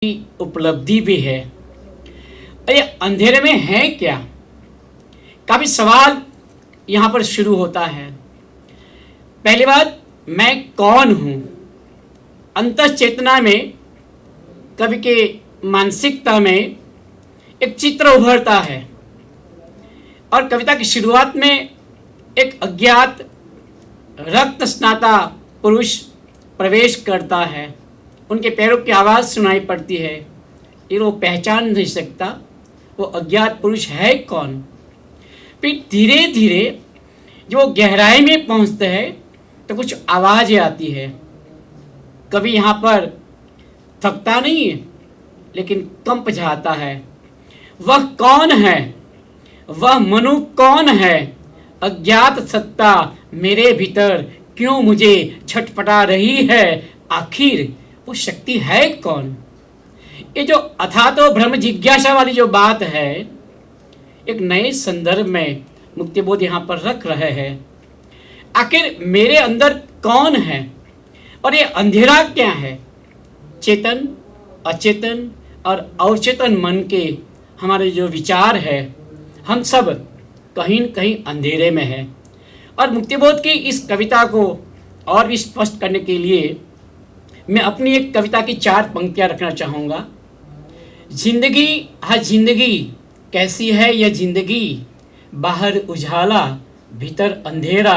की उपलब्धि भी है। ये अंधेरे में है क्या? काफी सवाल यहाँ पर शुरू होता है। पहली बात, मैं कौन हूँ? अंतः चेतना में, कवि के मानसिकता में एक चित्र उभरता है और कविता की शुरुआत में एक अज्ञात रक्त स्नाता पुरुष प्रवेश करता है। उनके पैरों की आवाज़ सुनाई पड़ती है, लेकिन वो पहचान नहीं सकता वो अज्ञात पुरुष है कौन। फिर धीरे धीरे जो वो गहराई में पहुंचते हैं तो कुछ आवाज़ें आती है। कभी यहाँ पर थकता नहीं है, लेकिन कंप जाता है। वह कौन है? वह मनु कौन है? अज्ञात सत्ता मेरे भीतर क्यों मुझे छटपटा रही है? आखिर वो शक्ति है कौन? ये जो अथातो ब्रह्म जिज्ञासा वाली जो बात है, एक नए संदर्भ में मुक्तिबोध यहाँ पर रख रहे हैं। आखिर मेरे अंदर कौन है और ये अंधेरा क्या है? चेतन, अचेतन और अवचेतन मन के हमारे जो विचार है, हम सब कहीं न कहीं अंधेरे में है। और मुक्तिबोध की इस कविता को और भी स्पष्ट करने के लिए मैं अपनी एक कविता की 4 पंक्तियाँ रखना चाहूँगा। जिंदगी हाँ जिंदगी कैसी है यह जिंदगी, बाहर उजाला भीतर अंधेरा,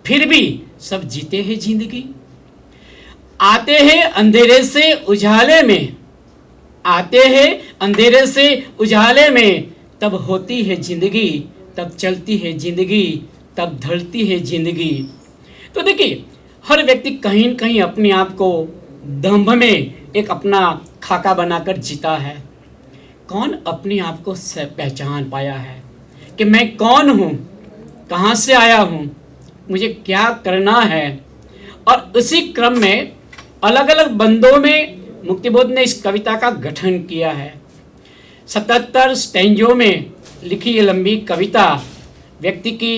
फिर भी सब जीते हैं जिंदगी। आते हैं अंधेरे से उजाले में, आते हैं अंधेरे से उजाले में, तब होती है जिंदगी, तब चलती है जिंदगी, तब ढलती है जिंदगी। तो देखिए, हर व्यक्ति कहीं न कहीं अपने आप को दंभ में एक अपना खाका बनाकर जीता है। कौन अपने आप को पहचान पाया है कि मैं कौन हूँ, कहाँ से आया हूँ, मुझे क्या करना है? और उसी क्रम में अलग अलग बंदों में मुक्तिबोध ने इस कविता का गठन किया है। 77 स्टैंजों में लिखी ये लंबी कविता व्यक्ति की,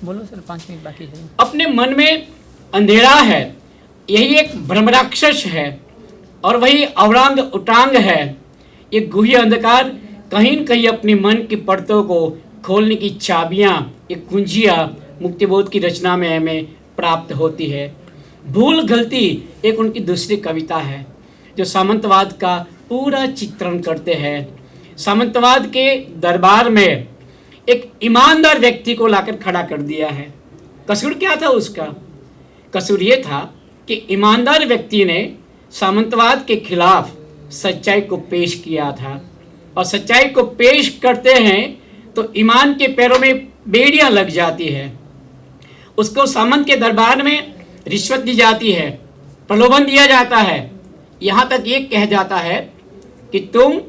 बोलो सर, 5 मिनट बाकी है। अपने मन में अंधेरा है, यही एक ब्रह्मराक्षस है और वही अवरांग उटांग है। ये गुह्य अंधकार कहीं न कहीं अपने मन की परतों को खोलने की चाबियां, ये कुंजियां मुक्तिबोध की रचना में हमें प्राप्त होती है। भूल गलती एक उनकी दूसरी कविता है जो सामंतवाद का पूरा चित्रण करते हैं। सामंतवाद के दरबार में एक ईमानदार व्यक्ति को लाकर खड़ा कर दिया है। कसूर क्या था उसका? कसूर ये था कि ईमानदार व्यक्ति ने सामंतवाद के खिलाफ सच्चाई को पेश किया था, और सच्चाई को पेश करते हैं तो ईमान के पैरों में बेड़ियां लग जाती है। उसको सामंत के दरबार में रिश्वत दी जाती है, प्रलोभन दिया जाता है, यहाँ तक ये कह जाता है कि तुम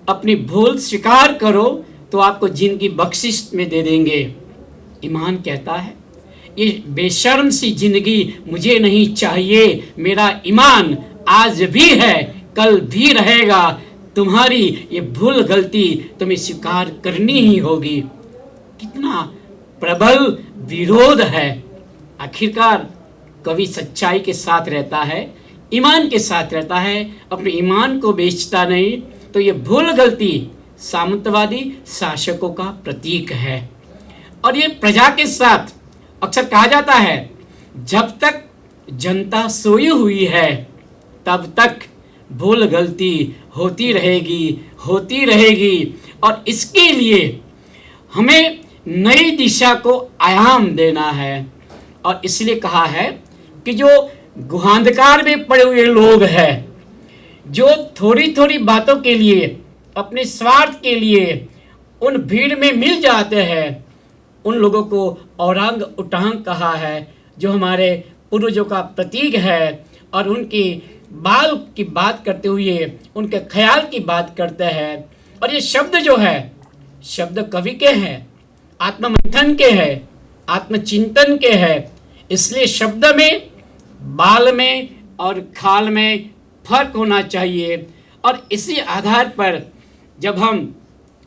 अपनी भूल स्वीकार करो तो आपको जिंदगी बख्शिश में दे देंगे। ईमान कहता है ये बेशर्म सी जिंदगी मुझे नहीं चाहिए, मेरा ईमान आज भी है कल भी रहेगा, तुम्हारी ये भूल गलती तुम्हें स्वीकार करनी ही होगी। कितना प्रबल विरोध है। आखिरकार कवि सच्चाई के साथ रहता है, ईमान के साथ रहता है, अपने ईमान को बेचता नहीं। तो ये भूल गलती सामंतवादी शासकों का प्रतीक है। और ये प्रजा के साथ अक्सर कहा जाता है, जब तक जनता सोई हुई है तब तक भूल गलती होती रहेगी, होती रहेगी। और इसके लिए हमें नई दिशा को आयाम देना है। और इसलिए कहा है कि जो गुहांधकार में पड़े हुए लोग हैं, जो थोड़ी थोड़ी बातों के लिए, अपने स्वार्थ के लिए उन भीड़ में मिल जाते हैं, उन लोगों को औरंग उटांग कहा है, जो हमारे पूर्वजों का प्रतीक है। और उनकी बाल की बात करते हुए उनके ख्याल की बात करते हैं। और ये शब्द जो है, शब्द कवि के हैं, आत्ममंथन के हैं, आत्मचिंतन के हैं। इसलिए शब्द में, बाल में और खाल में फर्क होना चाहिए। और इसी आधार पर जब हम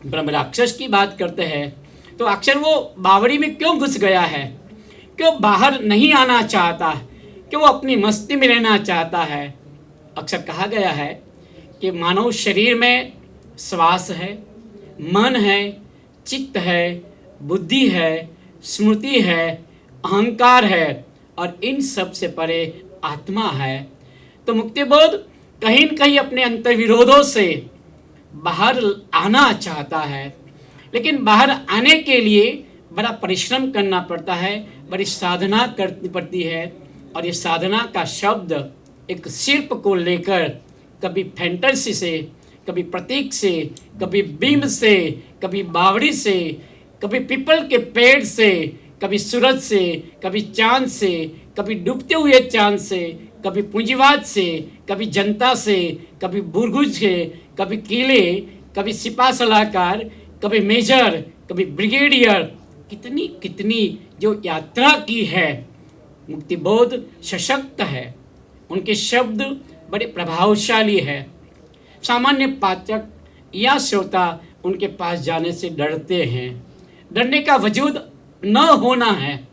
ब्रह्मराक्षस की बात करते हैं तो अक्सर वो बावड़ी में क्यों घुस गया है, क्यों बाहर नहीं आना चाहता, कि वो अपनी मस्ती में रहना चाहता है। अक्सर कहा गया है कि मानव शरीर में श्वास है, मन है, चित्त है, बुद्धि है, स्मृति है, अहंकार है और इन सब से परे आत्मा है। तो मुक्ति बोध कहीं न कहीं अपने अंतर्विरोधों से बाहर आना चाहता है, लेकिन बाहर आने के लिए बड़ा परिश्रम करना पड़ता है, बड़ी साधना करनी पड़ती है। और ये साधना का शब्द एक शिल्प को लेकर कभी फैंटेसी से, कभी प्रतीक से, कभी बिंब से, कभी बावड़ी से, कभी पीपल के पेड़ से, कभी सूरज से, कभी चांद से, कभी डूबते हुए चांद से, कभी पूंजीवाद से, कभी जनता से, कभी बुरगुज से, कभी किले, कभी सिपा सलाहकार, कभी मेजर, कभी ब्रिगेडियर, कितनी कितनी जो यात्रा की है। मुक्तिबोध सशक्त है, उनके शब्द बड़े प्रभावशाली है। सामान्य पाठक या श्रोता उनके पास जाने से डरते हैं। डरने का वजूद न होना है।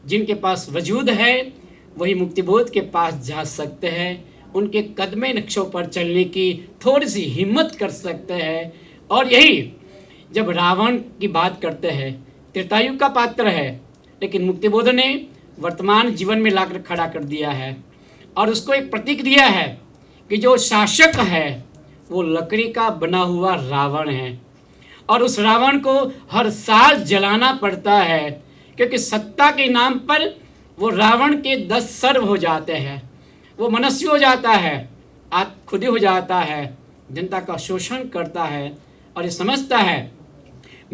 जिनके पास वजूद है वही मुक्तिबोध के पास जा सकते हैं, उनके कदमे नक्शों पर चलने की थोड़ी सी हिम्मत कर सकते हैं। और यही जब रावण की बात करते हैं, त्रेतायु का पात्र है, लेकिन मुक्तिबोध ने वर्तमान जीवन में लाकर खड़ा कर दिया है और उसको एक प्रतीक दिया है कि जो शासक है वो लकड़ी का बना हुआ रावण है और उस रावण को हर साल जलाना पड़ता है, क्योंकि सत्ता के नाम पर वो रावण के 10 सर्व हो जाते हैं। वो मनुष्य हो जाता है, खुदी हो जाता है, जनता का शोषण करता है और ये समझता है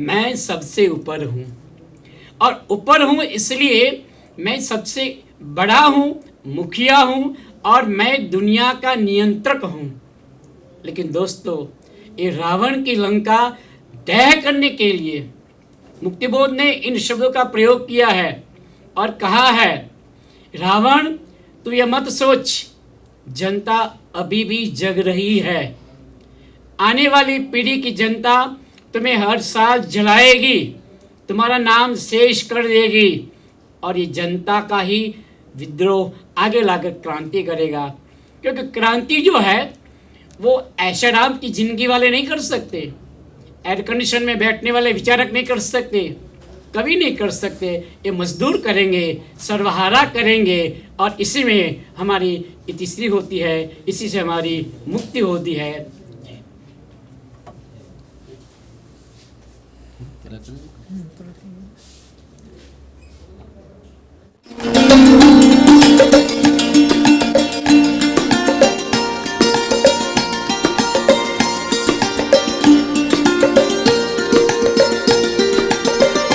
मैं सबसे ऊपर हूँ और ऊपर हूँ इसलिए मैं सबसे बड़ा हूँ, मुखिया हूँ और मैं दुनिया का नियंत्रक हूँ। लेकिन दोस्तों, ये रावण की लंका दह करने के लिए मुक्तिबोध ने इन शब्दों का प्रयोग किया है और कहा है, रावण तू ये मत सोच, जनता अभी भी जग रही है। आने वाली पीढ़ी की जनता तुम्हें हर साल जलाएगी, तुम्हारा नाम शेष कर देगी और ये जनता का ही विद्रोह आगे लाकर क्रांति करेगा। क्योंकि क्रांति जो है वो ऐशाराम की जिंदगी वाले नहीं कर सकते, एयर कंडीशन में बैठने वाले विचारक नहीं कर सकते, कभी नहीं कर सकते। ये मजदूर करेंगे, सर्वहारा करेंगे और इसी में हमारी इतिश्री होती है, इसी से हमारी मुक्ति होती है।